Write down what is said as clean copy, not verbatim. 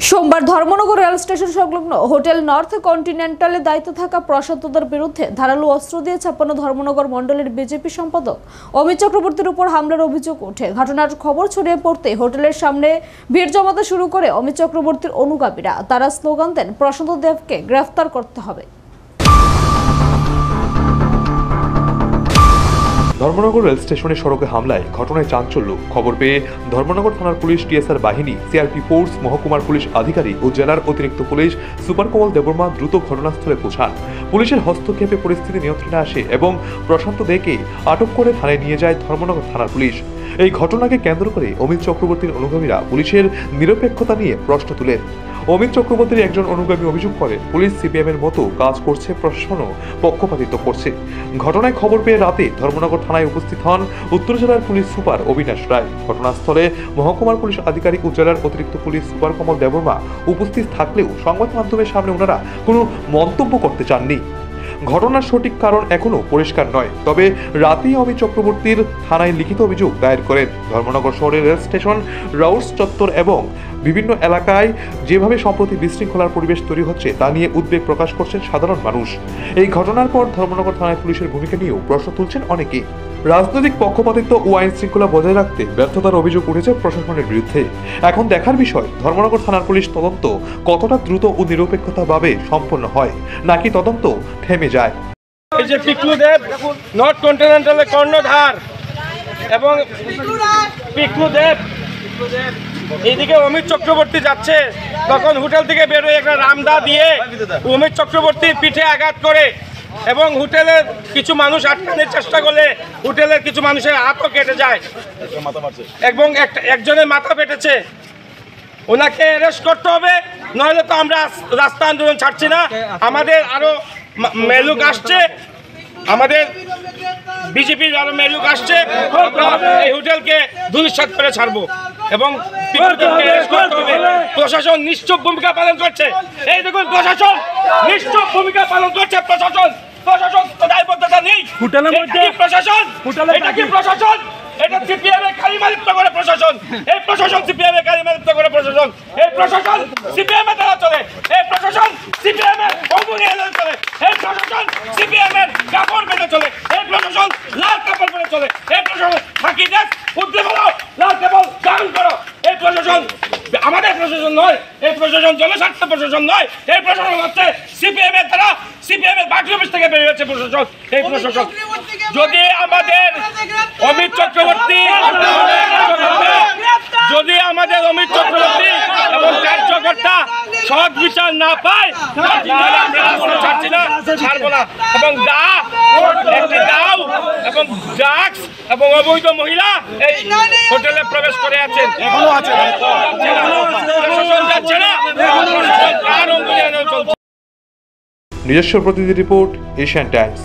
সোমবার Dharmanagar rail station সংলগ্ন hotel north কন্টিনেন্টালে দায়িত্বে থাকা প্রশান্তদের বিরুদ্ধে ধারালো অস্ত্র দিয়ে ছাপ্পানো ধর্মনগর মণ্ডলের বিজেপি সম্পাদক অমিত চক্রবর্তীর উপর হামলার অভিযোগ ওঠে। ঘটনার খবর ছড়িয়ে পড়তে হোটেলের সামনে ভিড় জমাতে শুরু করে অমিত চক্রবর্তীর অনুগামীরা। তারা স্লোগান দেন, প্রশান্ত দেবকে গ্রেফতার করতে হবে। ধর্মনগর রেল স্টেশনে সড়কে হামলায় ঘটনায় চাঞ্চল্য। খবর পেয়ে ধর্মনগর থানার পুলিশ, টিএসআর বাহিনী, সিআরপি ফোর্স, মহকুমার পুলিশ আধিকারিক ও জেলার অতিরিক্ত পুলিশ সুপার কমল দেববর্মা দ্রুত ঘটনাস্থলে পৌঁছান। পুলিশের হস্তক্ষেপে পরিস্থিতি নিয়ন্ত্রণে আসে এবং প্রশান্ত দেকে আটক করে থানায় নিয়ে যায় ধর্মনগর থানার পুলিশ। এই ঘটনাকে কেন্দ্র করে অমিত চক্রবর্তীর অনুগামীরা পুলিশের নিরপেক্ষতা নিয়ে প্রশ্ন তুলেন। অমিত চক্রবর্তীর একজন অনুগামী অভিযোগ করেন, পুলিশ সিপিএমের মতো কাজ করছে, প্রশাসনও পক্ষপাতিত্ব করছে। ঘটনায় খবর পেয়ে রাতে ধর্মনগর থানায় উপস্থিত হন উত্তর জেলার পুলিশ সুপার অবিনাশ রায়। ঘটনাস্থলে মহকুমার পুলিশ আধিকারিক ও জেলার অতিরিক্ত পুলিশ সুপার কমল দেববর্মা উপস্থিত থাকলেও সংবাদ মাধ্যমের সামনে ওনারা কোনো মন্তব্য করতে চাননি। ঘটনার সঠিক কারণ এখনো পরিষ্কার নয়, তবে রাতেই অমিত চক্রবর্তীর থানায় লিখিত অভিযোগ দায়ের করেন। ধর্মনগর শহরের রেল স্টেশন, রাউস চত্বর এবং বিভিন্ন এলাকায় যেভাবে সম্প্রতি বিশৃঙ্খলার পরিবেশ তৈরি হচ্ছে তা নিয়ে উদ্বেগ প্রকাশ করছেন সাধারণ মানুষ। এই ঘটনার পর ধর্মনগর থানায় পুলিশের ভূমিকা নিয়েও প্রশ্ন তুলছেন অনেকে। রাজনৈতিক পক্ষপাতিত্ব ও আইন শৃঙ্খলা বজায় রাখতে ব্যর্থতার অভিযোগ উঠেছে প্রশাসনের বিরুদ্ধে। এখন দেখার বিষয়, ধর্মনগর থানার পুলিশ তদন্ত কতটা দ্রুত ও নিরপেক্ষতাভাবে সম্পন্ন হয়, নাকি তদন্ত থেমে যায়। এই যে পিকলুদেব নর্থ কন্টিনেন্টালের কর্ণধার এবং পিকলুদেব এইদিকে অমিত চক্রবর্তী যাচ্ছে, তখন হোটেল থেকে বেরোয় একটা রামদা দিয়ে অমিত চক্রবর্তীর পিঠে আঘাত করে এবং হোটেলের কিছু মানুষ আটকানোর চেষ্টা করলে হোটেলের কিছু মানুষের হাতও কেটে যায় এবং একজনের মাথা ফেটেছে। ওনাকে অ্যারেস্ট করতে হবে, নইলে তো আমরা রাস্তা আন্দোলন ছাড়ছি না। আমাদের আরো মেলুক আসছে, আমাদের বিজেপির আরো মেলুক আসছে, এই হোটেলকে ধূলিসাৎ করে ছাড়বো এবং প্রশাসন নিশ্চুপ ভূমিকা পালন করছে। এই দেখুন, প্রশাসন নিশ্চুপ ভূমিকা পালন করছে। প্রশাসন দায়বদ্ধতা নেই। প্রশাসন এটা কি প্রশাসন? এটা সিপিএম এর কালিমালিপ্ত করে প্রশাসন। এই প্রশাসন সিপিএম এর কালিমালিপ্ত করে প্রশাসন। এই প্রশাসন সিপিএম এর দ্বারা চলে। এই প্রশাসন সিপিএম এর অঙ্গুলি এনে চলে। এই প্রশাসন সিপিএম এর কাপড় বেঁধে চলে। এই প্রশাসন লাল কাপড় বেঁধে চলে। এই প্রশাসন ফাঁকি দেশ উদ্যোগ বলো, লাল কাপড় দান করো। এই প্রশাসন আমাদের প্রশাসন নয়, এই প্রশাসন জনস্বার্থ প্রশাসন নয়। এই প্রশাসন হচ্ছে সিপিএম এর দ্বারা, সিপিএম এর পার্টি অফিস থেকে বেরিয়ে হচ্ছে প্রশাসন। এই প্রশাসন যদি আমাদের অমিত চক্রবর্তী এবং কার্যকর্তা সৎ বিচার না পায়, তাহলে আমরা রাস্তা ছাড়ছি না, ছাড়বো না। এবং দাও এবং ড্রাগস এবং অবৈধ মহিলা এই হোটেলে প্রবেশ করে আছেন, এখনো আছে, প্রশাসন যাচ্ছে না। নিজস্ব প্রতিনিধি রিপোর্ট, এশিয়ান টাইমস।